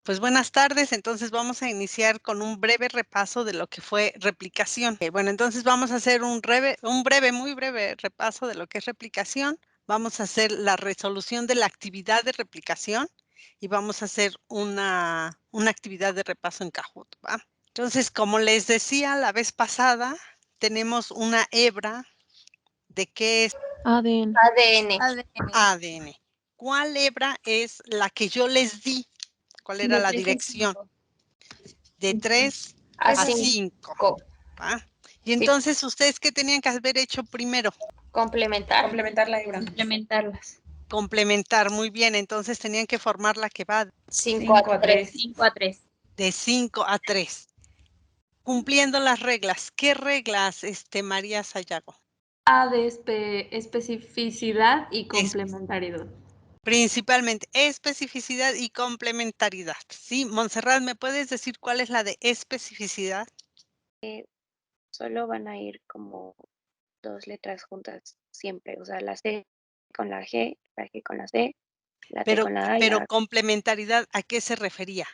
Pues buenas tardes, entonces vamos a iniciar con un breve repaso de lo que fue replicación. Bueno, entonces vamos a hacer un breve, muy breve repaso de lo que es replicación. Vamos a hacer la resolución de la actividad de replicación y vamos a hacer una actividad de repaso en Kahoot, ¿va? Entonces, como les decía la vez pasada, tenemos una hebra. ¿De qué es? ADN. ADN. ¿Cuál hebra es la que yo les di? ¿Cuál era la dirección? De 3 a 5. ¿Va? Y entonces, ¿ustedes qué tenían que haber hecho primero? Complementar la hebra. Complementarlas. Complementar, muy bien. Entonces, tenían que formar la que va 5 a 3. 5 a 3. de 5 a 3. Cumpliendo las reglas. ¿Qué reglas, María Sayago? A de especificidad y complementariedad. Principalmente especificidad y complementariedad. ¿Sí? Montserrat, ¿me puedes decir cuál es la de especificidad? Solo van a ir como 2 letras juntas siempre, o sea, la C con la G con la C, la T con la A y Pero la complementariedad, ¿a qué se refería?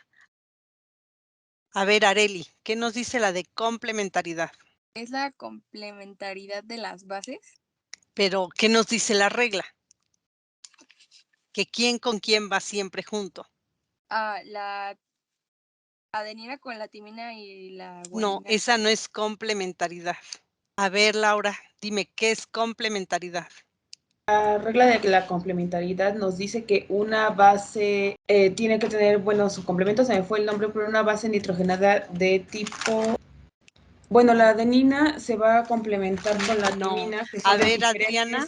A ver, Areli, ¿qué nos dice la de complementariedad? Es la complementariedad de las bases. Pero, ¿qué nos dice la regla? Que quién con quién va siempre junto. La adenina con la timina y la guanina. No, esa no es complementariedad. A ver, Laura, dime, ¿qué es complementariedad? La regla de la complementariedad nos dice que una base tiene que tener, bueno, su complemento se me fue el nombre, pero una base nitrogenada de tipo... Bueno, la adenina se va a complementar con la timina. Que son a ver, diferentes. Adriana,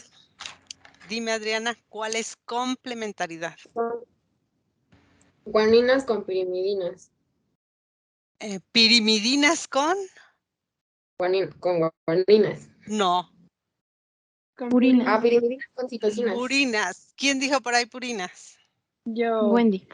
dime, Adriana, ¿cuál es complementariedad? Guaninas con pirimidinas. ¿Pirimidinas con? Con guaninas. No. Purinas. Pirimidinas con citosinas. Purinas. ¿Quién dijo por ahí purinas? Yo. Wendy.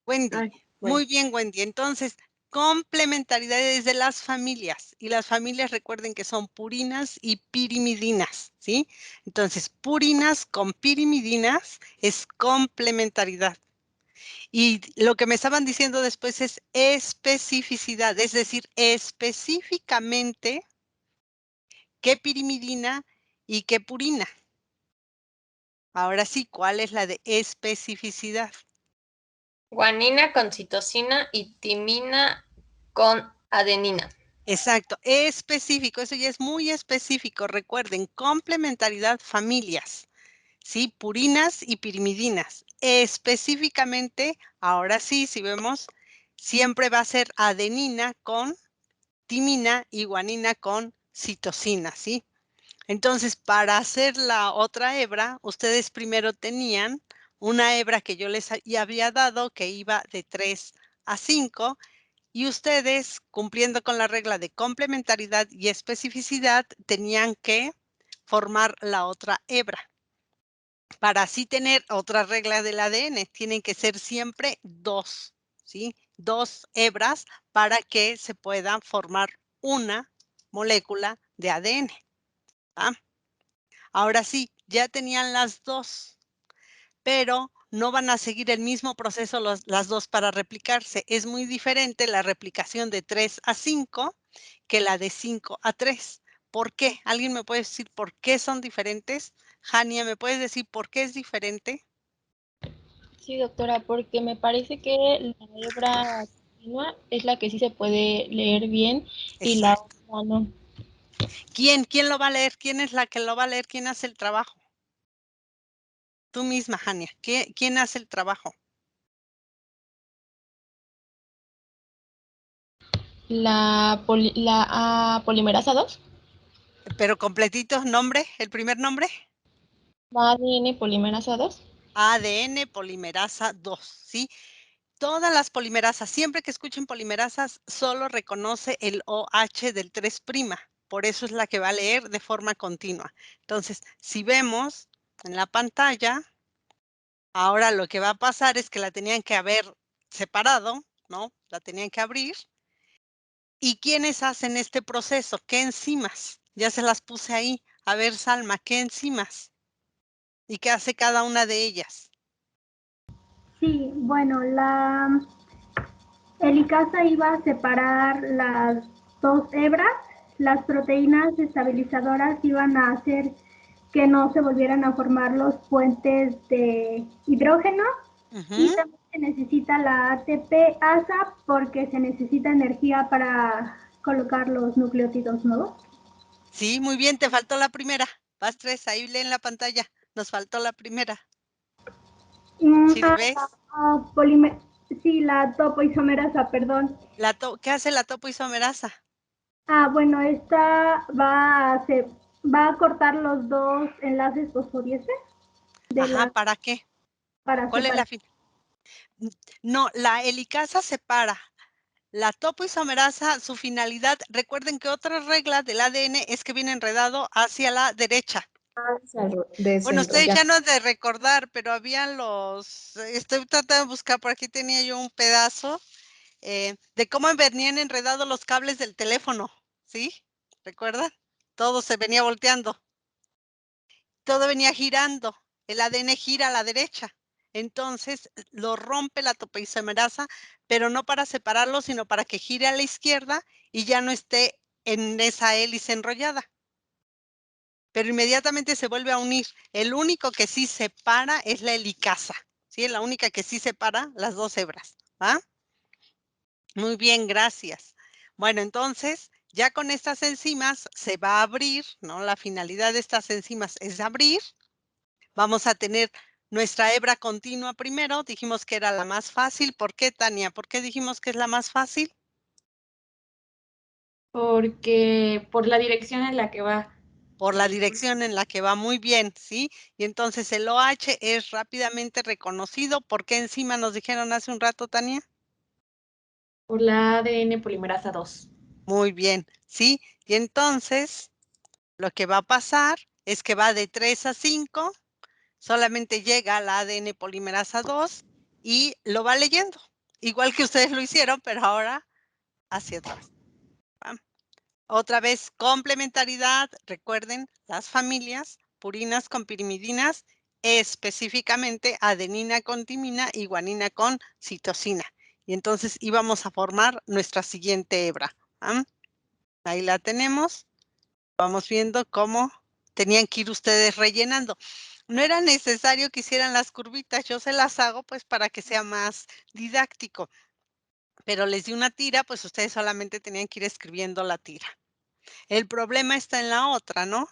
Wendy. Ay, Muy bien, Wendy. Entonces, complementariedades de las familias. Y las familias recuerden que son purinas y pirimidinas, ¿sí? Entonces, purinas con pirimidinas es complementariedad. Y lo que me estaban diciendo después es especificidad, es decir, específicamente qué pirimidina y qué purina. Ahora sí, ¿cuál es la de especificidad? guanina con citosina y timina con adenina. Exacto, específico, eso ya es muy específico. Recuerden, complementariedad familias, ¿sí? Purinas y pirimidinas. Específicamente, ahora sí, si vemos, siempre va a ser adenina con timina y guanina con citosina, ¿sí? Entonces, para hacer la otra hebra, ustedes primero tenían una hebra que yo les había dado que iba de 3 a 5 y ustedes, cumpliendo con la regla de complementariedad y especificidad, tenían que formar la otra hebra. Para así tener otra regla del ADN, tienen que ser siempre 2, ¿sí? 2 hebras para que se pueda formar una molécula de ADN. ¿Ah? Ahora sí, ya tenían las 2, pero no van a seguir el mismo proceso las 2 para replicarse. Es muy diferente la replicación de 3 a 5 que la de 5 a 3. ¿Por qué? ¿Alguien me puede decir por qué son diferentes? Jania, ¿me puedes decir por qué es diferente? Sí, doctora, porque me parece que la hebra continua es la que sí se puede leer bien y la Exacto. otra no. ¿Quién lo va a leer? ¿Quién es la que lo va a leer? ¿Quién hace el trabajo? Tú misma, Jania. ¿Quién hace el trabajo? La polimerasa 2. Pero completito, nombre, el primer nombre. ADN polimerasa 2. ADN polimerasa 2, ¿sí? Todas las polimerasas, siempre que escuchen polimerasas, solo reconoce el OH del 3'. Por eso es la que va a leer de forma continua. Entonces, si vemos en la pantalla, ahora lo que va a pasar es que la tenían que haber separado, ¿no? La tenían que abrir. ¿Y quiénes hacen este proceso? ¿Qué enzimas? Ya se las puse ahí. A ver, Salma, ¿qué enzimas? ¿Y qué hace cada una de ellas? Sí, bueno, Helicasa iba a separar las dos hebras, las proteínas estabilizadoras iban a hacer que no se volvieran a formar los puentes de hidrógeno y también se necesita la ATP-ASA porque se necesita energía para colocar los nucleótidos nuevos. Sí, muy bien, te faltó la primera. Vas 3, ahí lee en la pantalla. Nos faltó la primera. ¿Sí la ves? Sí, la topoisomerasa, perdón. ¿Qué hace la topoisomerasa? Bueno, esta va a cortar los dos enlaces fosfodiester. Ajá, ¿para qué? Para ¿Cuál es separar. la fin? No, la helicasa separa. La topoisomerasa, su finalidad, recuerden que otra regla del ADN es que viene enredado hacia la derecha. Bueno, ustedes ya no han de recordar, pero habían estoy tratando de buscar, por aquí tenía yo un pedazo de cómo venían enredados los cables del teléfono, ¿sí? ¿Recuerdan? Todo se venía volteando. Todo venía girando. El ADN gira a la derecha. Entonces, lo rompe la topoisomerasa, pero no para separarlo, sino para que gire a la izquierda y ya no esté en esa hélice enrollada. Pero inmediatamente se vuelve a unir. El único que sí separa es la helicasa, ¿sí? Es la única que sí separa las dos hebras, ¿va? Muy bien, gracias. Bueno, entonces, ya con estas enzimas se va a abrir, ¿no? La finalidad de estas enzimas es abrir. Vamos a tener nuestra hebra continua primero. Dijimos que era la más fácil. ¿Por qué, Tania? ¿Por qué dijimos que es la más fácil? Porque por la dirección en la que va. Por la dirección en la que va, muy bien, ¿sí? Y entonces el OH es rápidamente reconocido. ¿Por qué enzima nos dijeron hace un rato, Tania? Por la ADN polimerasa 2. Muy bien, ¿sí? Y entonces lo que va a pasar es que va de 3 a 5, solamente llega a la ADN polimerasa 2 y lo va leyendo, igual que ustedes lo hicieron, pero ahora hacia atrás. Otra vez, complementariedad, recuerden, las familias, purinas con pirimidinas, específicamente adenina con timina y guanina con citosina. Y entonces íbamos a formar nuestra siguiente hebra. Ahí la tenemos. Vamos viendo cómo tenían que ir ustedes rellenando. No era necesario que hicieran las curvitas, yo se las hago pues para que sea más didáctico. Pero les di una tira, pues ustedes solamente tenían que ir escribiendo la tira. El problema está en la otra, ¿no?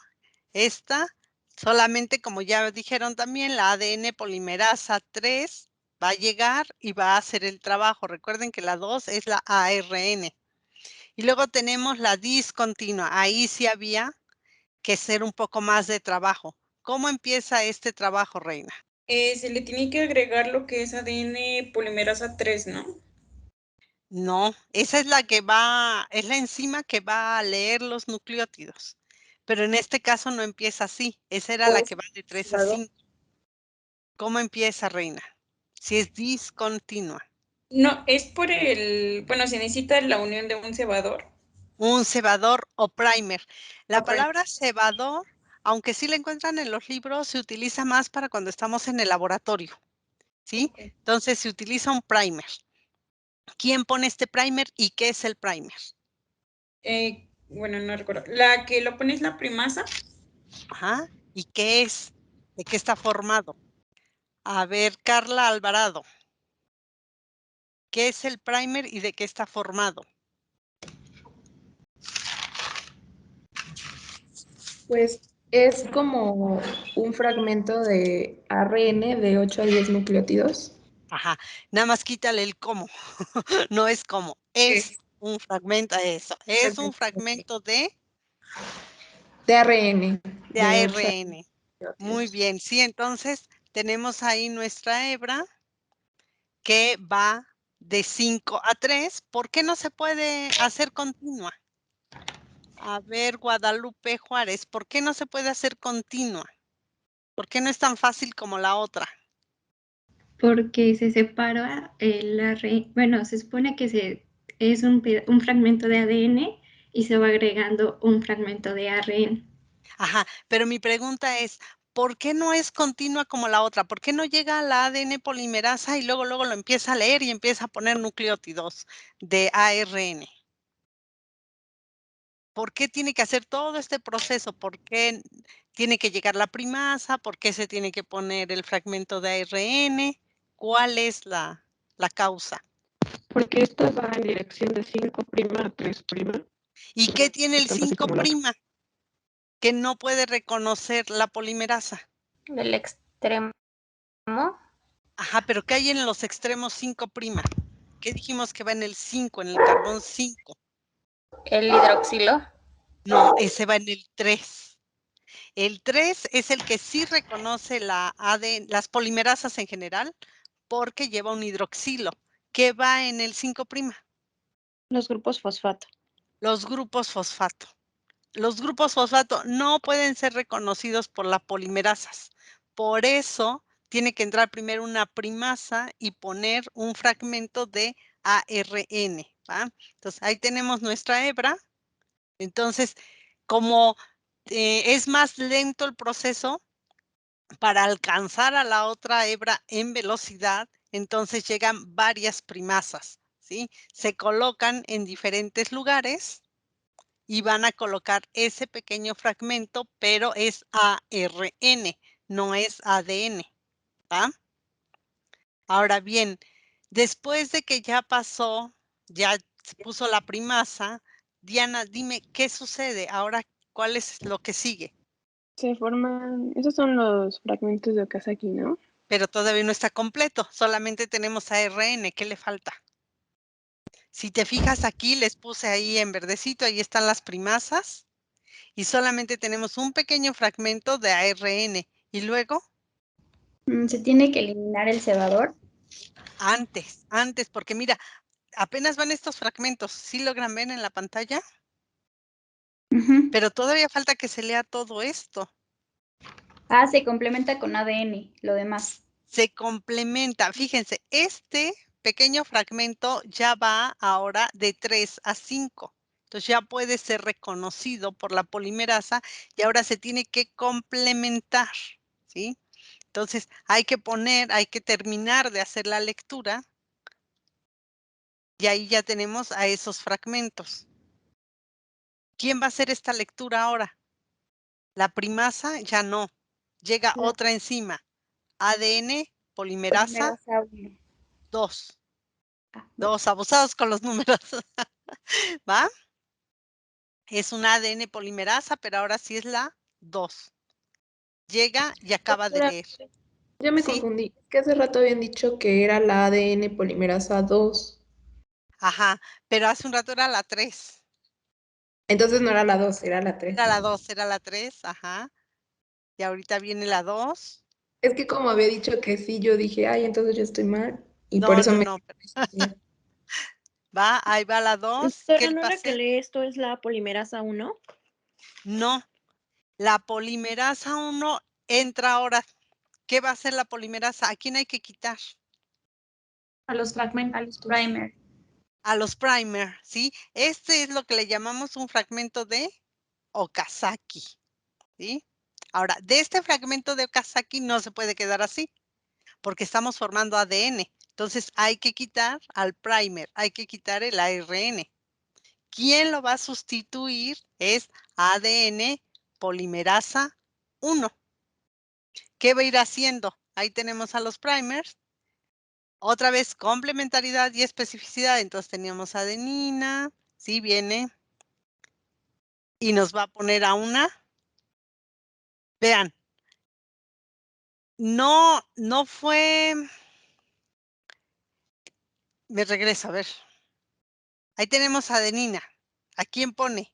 Esta, solamente como ya dijeron también, la ADN polimerasa 3 va a llegar y va a hacer el trabajo. Recuerden que la 2 es la ARN. Y luego tenemos la discontinua. Ahí sí había que hacer un poco más de trabajo. ¿Cómo empieza este trabajo, Reina? Se le tiene que agregar lo que es ADN polimerasa 3, ¿no? No, esa es es la enzima que va a leer los nucleótidos. Pero en este caso no empieza así. Esa era la Pues, que va de 3 a 5. ¿Cómo empieza, Reina? Si es discontinua. No, es bueno, se necesita la unión de un cebador. Un cebador o primer. La primer. palabra cebador, aunque sí la encuentran en los libros, se utiliza más para cuando estamos en el laboratorio, ¿sí? Ok. Entonces se utiliza un primer. ¿Quién pone este primer y qué es el primer? Bueno, no recuerdo. ¿La que lo pone es la primasa? Ajá. ¿Y qué es? ¿De qué está formado? A ver, Carla Alvarado. ¿Qué es el primer y de qué está formado? pues es como un fragmento de ARN de 8 a 10 nucleótidos. Ajá. Nada más quítale el cómo. No es como. Es Es un fragmento, eso. Es un fragmento de ARN de 8 a 10 ARN. Muy nucleótidos. bien. Sí, entonces tenemos ahí nuestra hebra que va de 5 a 3. ¿Por qué no se puede hacer continua? A ver, Guadalupe Juárez, ¿por qué no se puede hacer continua? ¿Por qué no es tan fácil como la otra? Porque se separa bueno, se supone que es un fragmento de ADN y se va agregando un fragmento de ARN. Ajá, pero mi pregunta es, ¿por qué no es continua como la otra? ¿Por qué no llega a la ADN polimerasa y luego lo empieza a leer y empieza a poner nucleótidos de ARN? ¿Por qué tiene que hacer todo este proceso? ¿Por qué tiene que llegar la primasa? ¿Por qué se tiene que poner el fragmento de ARN? ¿Cuál es la causa? Porque esta va en dirección de 5' a 3'. ¿Y qué tiene el Tanto así 5' como la otra. que no puede reconocer la polimerasa? Del extremo. Ajá, pero ¿qué hay en los extremos 5'? ¿Qué dijimos que va en el 5, en el carbón 5? El hidroxilo. No, ese va en el 3. El 3 es el que sí reconoce la ADN, las polimerasas en general, porque lleva un hidroxilo. ¿Qué va en el 5'? Los grupos fosfato. Los grupos fosfato. Los grupos fosfato no pueden ser reconocidos por las polimerasas. Por eso tiene que entrar primero una primasa y poner un fragmento de ARN, ¿va? Entonces, ahí tenemos nuestra hebra. Entonces, como es más lento el proceso para alcanzar a la otra hebra en velocidad, entonces llegan varias primasas, ¿sí? Se colocan en diferentes lugares y van a colocar ese pequeño fragmento, pero es ARN, no es ADN, ¿va? Ahora bien, después de que ya pasó, ya se puso la primasa, Diana, dime, ¿qué sucede? Ahora, ¿cuál es lo que sigue? Se forman, esos son los fragmentos de Okazaki, ¿no? Pero todavía no está completo, solamente tenemos ARN, ¿qué le falta? Si te fijas aquí, les puse ahí en verdecito, ahí están las primasas, y solamente tenemos un pequeño fragmento de ARN. ¿Y luego? ¿Se tiene que eliminar el cebador? Antes, porque mira, apenas van estos fragmentos, ¿sí logran ver en la pantalla? Ujú. Pero todavía falta que se lea todo esto. Se complementa con ADN, lo demás. Se complementa. Fíjense, este pequeño fragmento ya va ahora de 3 a 5. Entonces ya puede ser reconocido por la polimerasa y ahora se tiene que complementar, ¿sí? Entonces hay que terminar de hacer la lectura y ahí ya tenemos a esos fragmentos. ¿Quién va a hacer esta lectura ahora? La primasa ya no. Llega La otra enzima. ADN, polimerasa, 1. 2. Ah, 2, abusados con los números. ¿Va? Es una ADN polimerasa, pero ahora sí es la 2. Llega y acaba de Doctora, leer. ya me ¿Sí? confundí. Es que hace rato habían dicho que era la ADN polimerasa 2. Ajá, pero hace un rato era la 3. Entonces no era la 2, era la 3. Era la 2, era la 3, ajá. Y ahorita viene la 2. Es que como había dicho que sí, yo dije, ay, entonces yo estoy mal. Y por No, eso no, me... no. Va, ahí va la 2. ¿Qué Doctora, le ¿no va a la que hacer? lee esto es la polimerasa 1? No, la polimerasa 1 entra ahora. ¿Qué va a hacer la polimerasa? ¿A quién hay que quitar? A los a los fragmentos. primer. A los primer, ¿sí? Este es lo que le llamamos un fragmento de Okazaki, ¿sí? Ahora, de este fragmento de Okazaki no se puede quedar así, porque estamos formando ADN. Entonces hay que quitar al primer, hay que quitar el ARN. ¿Quién lo va a sustituir? Es ADN polimerasa 1. ¿Qué va a ir haciendo? Ahí tenemos a los primers. Otra vez complementariedad y especificidad. Entonces teníamos adenina, sí viene, y nos va a poner a una. Vean, no fue. Me regreso, a ver. Ahí tenemos adenina. ¿A quién pone?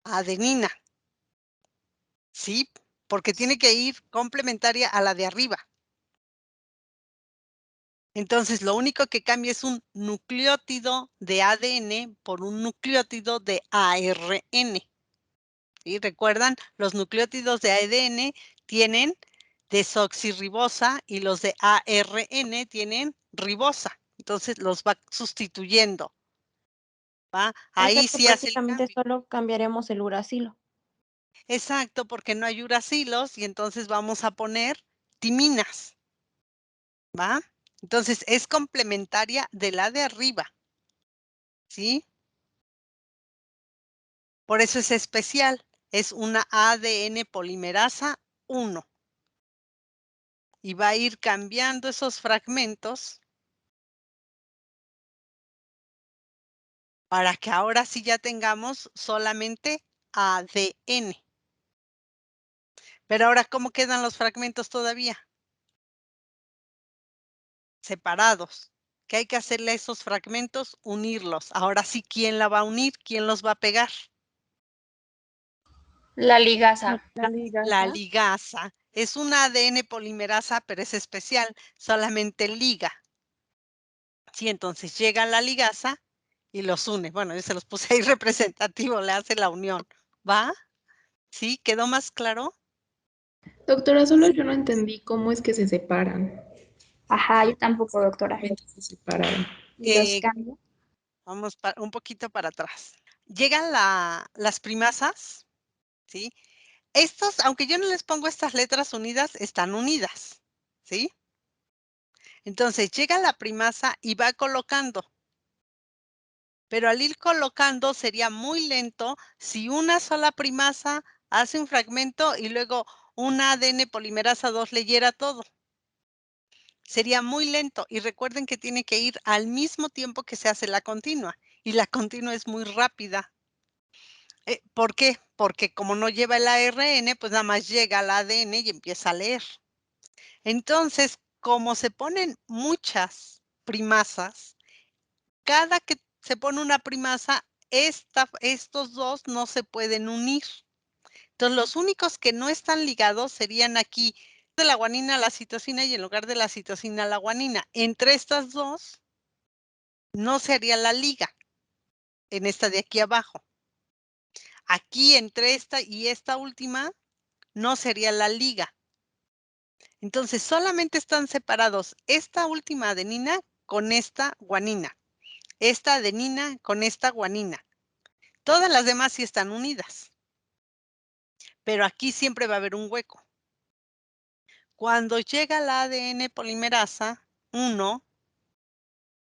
Adenina. Sí, porque tiene que ir complementaria a la de arriba. Entonces, lo único que cambia es un nucleótido de ADN por un nucleótido de ARN. ¿Sí? ¿Recuerdan? Los nucleótidos de ADN tienen desoxirribosa y los de ARN tienen ribosa. Entonces, los va sustituyendo. ¿Va? O sea Ahí que sí hace el prácticamente cambio. solo cambiaremos el uracilo. Exacto, porque no hay uracilos y entonces vamos a poner timinas, ¿va? Entonces es complementaria de la de arriba, ¿sí? Por eso es especial, es una ADN polimerasa 1 y va a ir cambiando esos fragmentos para que ahora sí ya tengamos solamente ADN. Pero ahora, ¿cómo quedan los fragmentos todavía? Separados. ¿Qué hay que hacerle a esos fragmentos? Unirlos. Ahora sí, ¿quién la va a unir? ¿Quién los va a pegar? La ligasa. La ligasa. La ligasa. Es una ADN polimerasa, pero es especial, solamente liga. Sí, entonces llega la ligasa y los une. Bueno, yo se los puse ahí representativo, le hace la unión. ¿Va? ¿Sí? ¿Quedó más claro? Doctora, solo yo no entendí cómo es que se separan. Ajá, yo tampoco, doctora. Se separaron. ¿Y los cambios? Vamos un poquito para atrás. Llegan las primasas, ¿sí? Estos, aunque yo no les pongo estas letras unidas, están unidas, ¿sí? Entonces llega la primasa y va colocando. Pero al ir colocando sería muy lento si una sola primasa hace un fragmento y luego una ADN polimerasa 2 leyera todo. Sería muy lento y recuerden que tiene que ir al mismo tiempo que se hace la continua y la continua es muy rápida. ¿Por qué? Porque como no lleva el ARN, pues nada más llega al ADN y empieza a leer. Entonces, como se ponen muchas primasas, cada que se pone una primasa, estos dos no se pueden unir. Entonces, los únicos que no están ligados serían aquí, de la guanina a la citosina y en lugar de la citosina a la guanina. Entre estas dos, no se haría la liga, en esta de aquí abajo. Aquí, entre esta y esta última, no sería la liga. Entonces, solamente están separados esta última adenina con esta guanina. Esta adenina con esta guanina. Todas las demás sí están unidas. Pero aquí siempre va a haber un hueco. Cuando llega la ADN polimerasa 1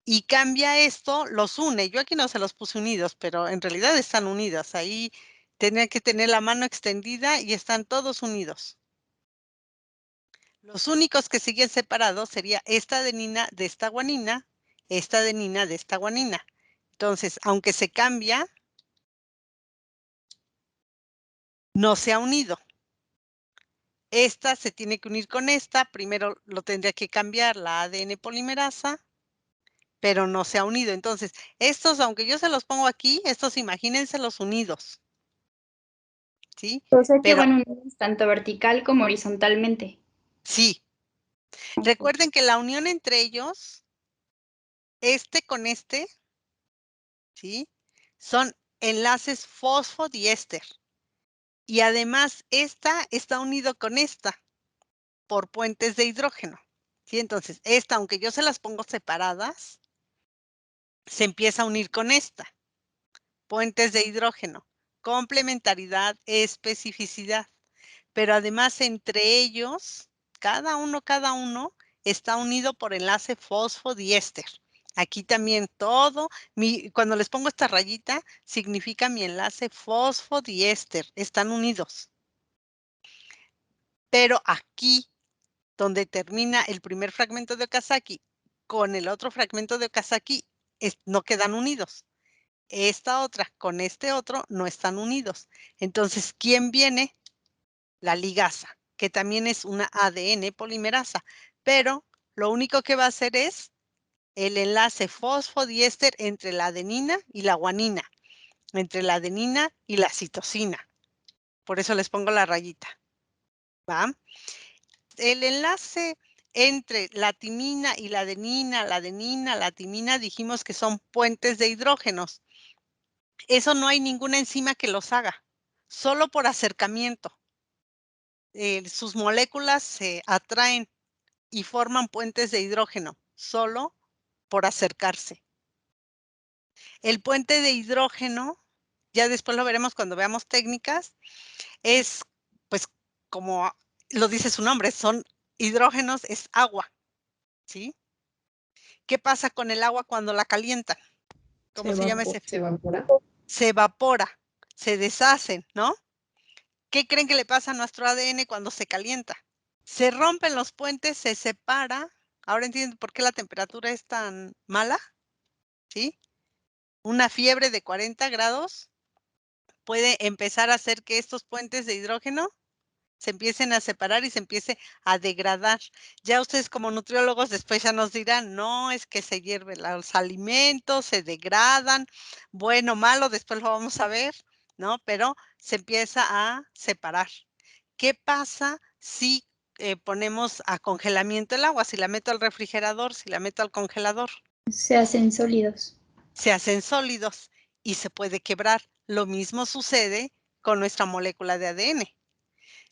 y cambia esto, los une. Yo aquí no se los puse unidos, pero en realidad están unidas. Ahí tenía que tener la mano extendida y están todos unidos. Los únicos que siguen separados sería esta adenina de esta guanina, esta adenina de esta guanina. Entonces, aunque se cambia, no se ha unido. Esta se tiene que unir con esta, primero lo tendría que cambiar la ADN polimerasa, pero no se ha unido. Entonces, estos, aunque yo se los pongo aquí, estos imagínense los unidos. ¿Sí? O sea que Pero van unidos tanto vertical como horizontalmente. sí. Recuerden que la unión entre ellos, este con este, ¿sí? Son enlaces fosfodiéster. Y además, esta está unido con esta por puentes de hidrógeno. ¿Sí? Entonces, esta, aunque yo se las pongo separadas, se empieza a unir con esta. Puentes de hidrógeno. Complementariedad, especificidad. Pero además, entre ellos, cada uno, está unido por enlace fosfodiéster. Aquí también todo, cuando les pongo esta rayita, significa mi enlace fosfodiéster. Están unidos. Pero aquí, donde termina el primer fragmento de Okazaki con el otro fragmento de Okazaki, no quedan unidos. Esta otra con este otro no están unidos. Entonces, ¿quién viene? La ligasa, que también es una ADN polimerasa, pero lo único que va a hacer es el enlace fosfodiéster entre la adenina y la guanina, entre la adenina y la citosina. Por eso les pongo la rayita. ¿Va? El enlace entre la timina y la adenina, la timina, dijimos que son puentes de hidrógenos. Eso no hay ninguna enzima que los haga, solo por acercamiento. Sus moléculas se atraen y forman puentes de hidrógeno, solo por acercarse. El puente de hidrógeno ya después lo veremos cuando veamos técnicas, es, pues, como lo dice su nombre, son hidrógenos, es agua, ¿sí? ¿Qué pasa con el agua cuando la calientan? ¿Cómo se llama ese? ¿Se evapora? Se evapora, se deshacen, ¿no? ¿Qué creen que le pasa a nuestro ADN cuando se calienta? Se rompen los puentes, se separa. ¿Ahora entienden por qué la temperatura es tan mala? ¿Sí? Una fiebre de 40 grados puede empezar a hacer que estos puentes de hidrógeno se empiecen a separar y se empiece a degradar. Ya ustedes como nutriólogos después ya nos dirán, no, es que se hierven los alimentos, se degradan, bueno, malo, después lo vamos a ver, ¿no? Pero se empieza a separar. ¿Qué pasa si ponemos a congelamiento el agua? Si la meto al refrigerador, si la meto al congelador. Se hacen sólidos. Se hacen sólidos y se puede quebrar. Lo mismo sucede con nuestra molécula de ADN.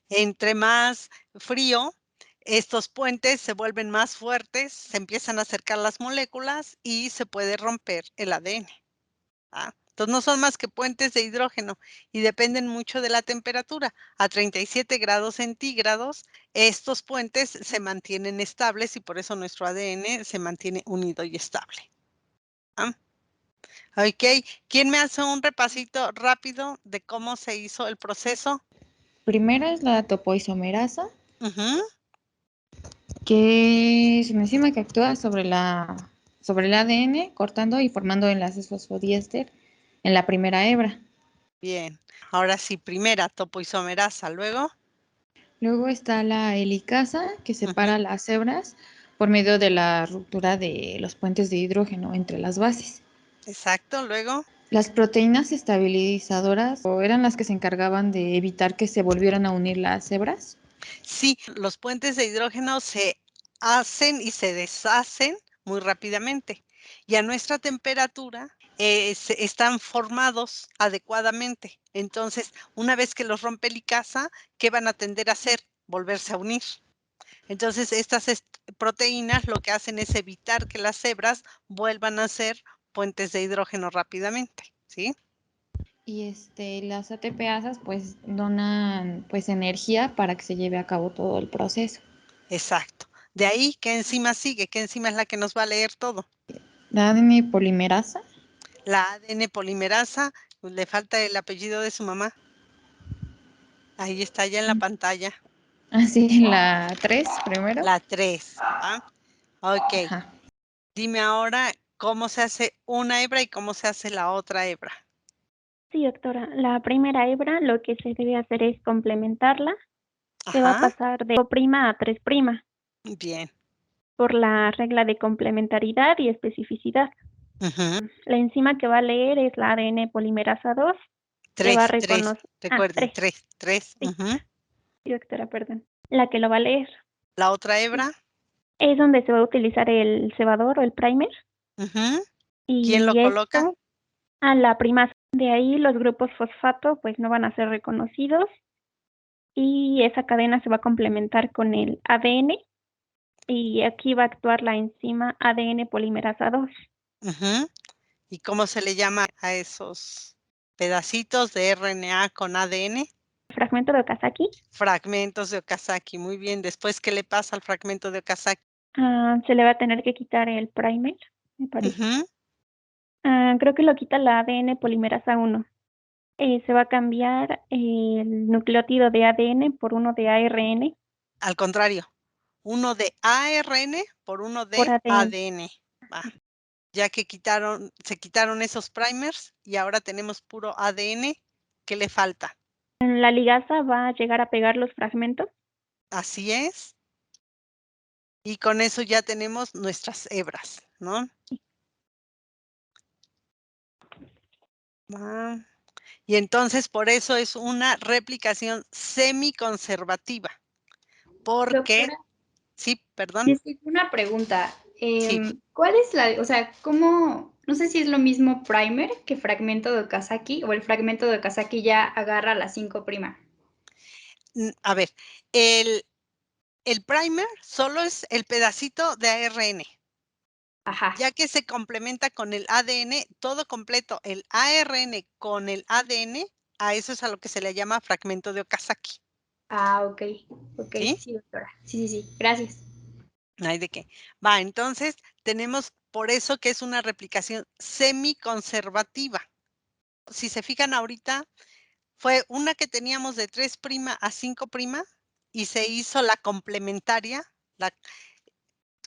Entre más frío, estos puentes se vuelven más fuertes, se empiezan a acercar las moléculas y se puede romper el ADN. Entonces no son más que puentes de hidrógeno y dependen mucho de la temperatura. A 37 grados centígrados, estos puentes se mantienen estables y por eso nuestro ADN se mantiene unido y estable. Ok, ¿quién me hace un repasito rápido de cómo se hizo el proceso? Primera es la topoisomerasa, Ujú. que es una enzima que actúa sobre el ADN, cortando y formando enlaces fosfodiéster en la primera hebra. Bien, ahora sí, primera topoisomerasa, luego. Luego está la helicasa, que separa las hebras por medio de la ruptura de los puentes de hidrógeno entre las bases. Exacto, luego. Las proteínas estabilizadoras eran las que se encargaban de evitar que se volvieran a unir las hebras. Sí, los puentes de hidrógeno se hacen y se deshacen muy rápidamente. Y a nuestra temperatura están formados adecuadamente. Entonces, una vez que los rompe helicasa, ¿qué van a tender a hacer? Volverse a unir. Entonces, estas proteínas lo que hacen es evitar que las hebras vuelvan a ser puentes de hidrógeno rápidamente, ¿sí? Y las ATPasas pues donan pues energía para que se lleve a cabo todo el proceso. Exacto. De ahí, ¿qué enzima sigue? ¿Qué enzima es la que nos va a leer todo? La ADN polimerasa. La ADN polimerasa, pues, le falta el apellido de su mamá. Ahí está ya en la pantalla. Así, la 3 primero. La 3. Ok. Ajá. Dime ahora cómo se hace una hebra y cómo se hace la otra hebra. Sí, doctora. La primera hebra lo que se debe hacer es complementarla. Se va a Ajá. pasar de 2' a 3'. Bien. Por la regla de complementariedad y especificidad. Ujú. La enzima que va a leer es la ADN polimerasa 2, que va a 3. reconocer... Recuerden, 3. 3. Sí, sí, doctora, perdón. La que lo va a leer. La otra hebra. Es donde se va a utilizar el cebador o el primer. Ujú. ¿Quién lo Y coloca? esto a la primasa. De ahí los grupos fosfato pues no van a ser reconocidos y esa cadena se va a complementar con el ADN y aquí va a actuar la enzima ADN polimerasa 2. Ujú. ¿Y cómo se le llama a esos pedacitos de RNA con ADN? Fragmento de Okazaki. Fragmentos de Okazaki. Muy bien. Después, ¿qué le pasa al fragmento de Okazaki? Se le va a tener que quitar el primer, me parece. Ujú. Creo que lo quita la ADN polimerasa 1. Se va a cambiar el nucleótido de ADN por uno de ARN. Al contrario, uno de ARN por uno Por de ADN. ADN. Va. Ya que se quitaron esos primers y ahora tenemos puro ADN, ¿qué le falta? La ligasa va a llegar a pegar los fragmentos. Así es. Y con eso ya tenemos nuestras hebras, ¿no? Y entonces por eso es una replicación semiconservativa. Porque, Doctora, sí, perdón. disculpe una pregunta. Sí. ¿Cuál es o sea, cómo, no sé si es lo mismo primer que fragmento de Okazaki o el fragmento de Okazaki ya agarra la 5'? A ver, el primer solo es el pedacito de ARN. Ajá. Ya que se complementa con el ADN, todo completo, el ARN con el ADN, a eso es a lo que se le llama fragmento de Okazaki. Ah, ok. Ok, ¿Sí? sí, doctora. Sí, sí, sí. Gracias. No hay de qué. Va, entonces tenemos por eso que es una replicación semiconservativa. Si se fijan ahorita, fue una que teníamos de 3' a 5' y se hizo la complementaria, la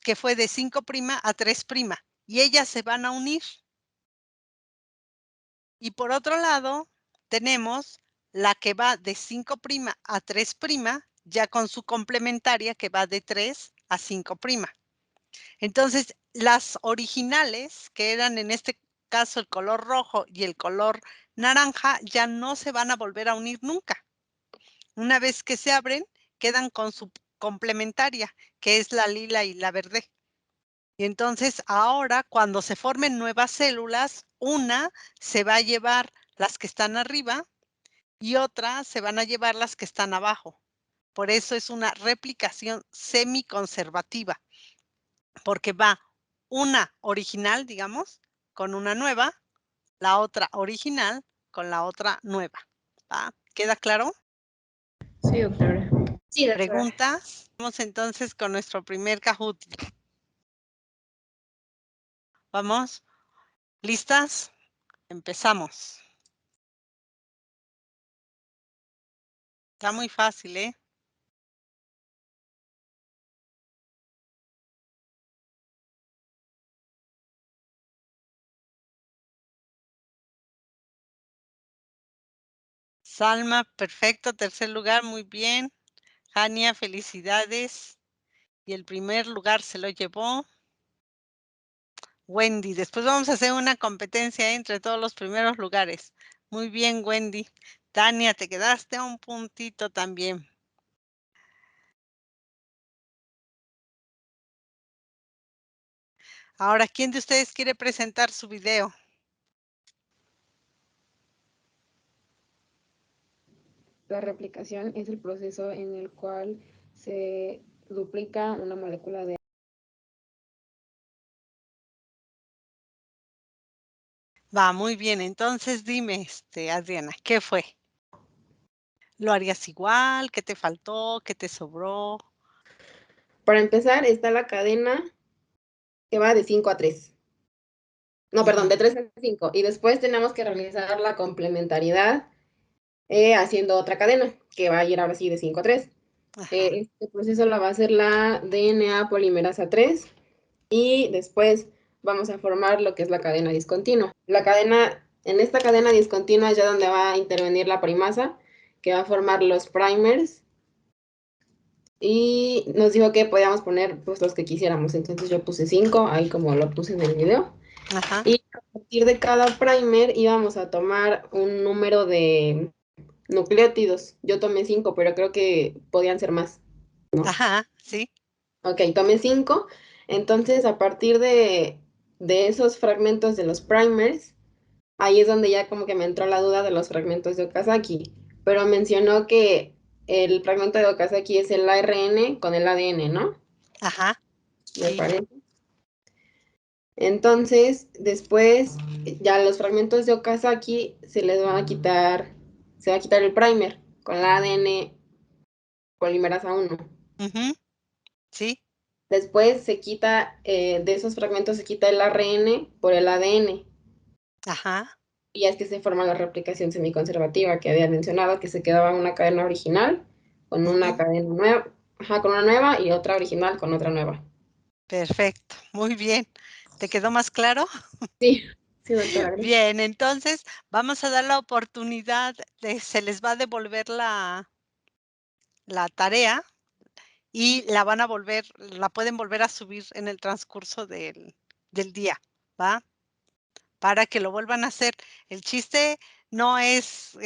que fue de 5' a 3', y ellas se van a unir. Y por otro lado, tenemos la que va de 5' a 3', ya con su complementaria que va de 3 a 5'. Entonces, las originales, que eran en este caso el color rojo y el color naranja, ya no se van a volver a unir nunca. Una vez que se abren, quedan con su complementaria, que es la lila y la verde. Y entonces ahora, cuando se formen nuevas células, una se va a llevar las que están arriba y otra se van a llevar las que están abajo. Por eso es una replicación semiconservativa, porque va una original, digamos, con una nueva, la otra original con la otra nueva, ¿va? ¿Queda claro? Sí, doctora. Sí, doctora. ¿Preguntas? Vamos entonces con nuestro primer Kahoot. ¿Vamos? ¿Listas? Empezamos. Está muy fácil, ¿eh? Salma, perfecto, tercer lugar, muy bien. Jania, felicidades. Y el primer lugar se lo llevó Wendy. Después vamos a hacer una competencia entre todos los primeros lugares. Muy bien, Wendy. Tania, te quedaste a un puntito también. Ahora, ¿quién de ustedes quiere presentar su video? La replicación es el proceso en el cual se duplica una molécula de Va, muy bien. Entonces dime, Adriana, ¿qué fue? ¿Lo harías igual? ¿Qué te faltó? ¿Qué te sobró? Para empezar, está la cadena que va de 5 a 3. No, perdón, de 3 a 5. Y después tenemos que realizar la complementariedad haciendo otra cadena, que va a ir ahora sí de 5 a 3. Este proceso lo va a hacer la DNA polimerasa 3 y después vamos a formar lo que es la cadena discontinua. En esta cadena discontinua es ya donde va a intervenir la primasa, que va a formar los primers. Y nos dijo que podíamos poner pues los que quisiéramos. Entonces yo puse 5, ahí como lo puse en el video. Y a partir de cada primer íbamos a tomar un número de nucleótidos. Yo tomé 5, pero creo que podían ser más, ¿no? Ajá, sí. Ok, tomé 5. Entonces, a partir de esos fragmentos de los primers, ahí es donde ya como que me entró la duda de los fragmentos de Okazaki. Pero mencionó que el fragmento de Okazaki es el ARN con el ADN, ¿no? Ajá. Me parece. Entonces, después, ya los fragmentos de Okazaki se va a quitar el primer con la ADN polimerasa 1. Sí. Después se quita, de esos fragmentos se quita el ARN por el ADN. Ajá. Y es que se forma la replicación semiconservativa que había mencionado, que se quedaba una cadena original con una cadena nueva, con una nueva y otra original con otra nueva. Perfecto, muy bien. ¿Te quedó más claro? Sí, sí, doctora. Bien, entonces vamos a dar la oportunidad se les va a devolver la tarea y la pueden volver a subir en el transcurso del día, ¿va? Para que lo vuelvan a hacer. El chiste no es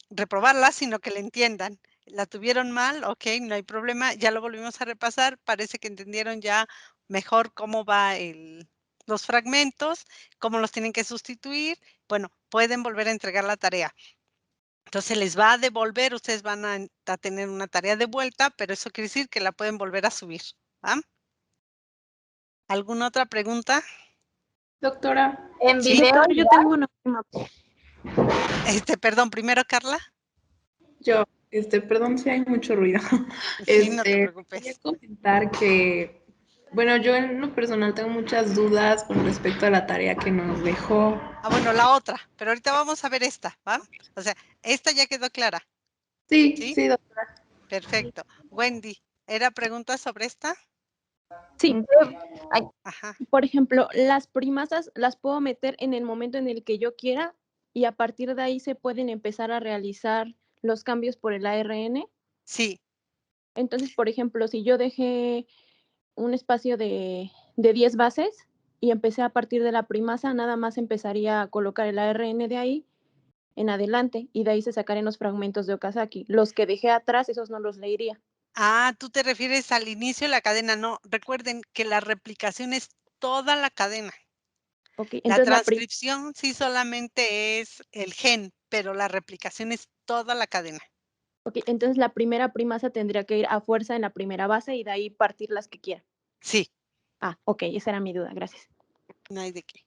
reprobarla, sino que la entiendan. ¿La tuvieron mal? Ok, no hay problema. Ya lo volvimos a repasar. Parece que entendieron ya mejor cómo va los fragmentos, cómo los tienen que sustituir. Bueno, pueden volver a entregar la tarea. Entonces les va a devolver, ustedes van a tener una tarea de vuelta, pero eso quiere decir que la pueden volver a subir. ¿Va? ¿Alguna otra pregunta? Doctora, En Sí. video Doctora, yo igual. tengo una última. Perdón, primero Carla. yo, perdón si hay mucho ruido. Sí, no te Quería preocupes. comentar que, bueno, yo en lo personal tengo muchas dudas con respecto a la tarea que nos dejó. Bueno, la otra, pero ahorita vamos a ver esta, ¿va? O sea, esta ya quedó clara. Sí, ¿Sí? doctora. Perfecto. Wendy, ¿era pregunta sobre esta? Sí. Ajá. Por ejemplo, las primasas las puedo meter en el momento en el que yo quiera y a partir de ahí se pueden empezar a realizar los cambios por el ARN. Sí. Entonces, por ejemplo, si yo dejé un espacio de 10 bases y empecé a partir de la primasa, nada más empezaría a colocar el ARN de ahí en adelante y de ahí se sacarían los fragmentos de Okazaki. Los que dejé atrás, esos no los leería. Tú te refieres al inicio de la cadena. No, recuerden que la replicación es toda la cadena. Okay, La entonces transcripción sí solamente es el gen, pero la replicación es toda la cadena. Ok, entonces la primera primasa tendría que ir a fuerza en la primera base y de ahí partir las que quiera. Sí. Ok, esa era mi duda, gracias. No hay de qué.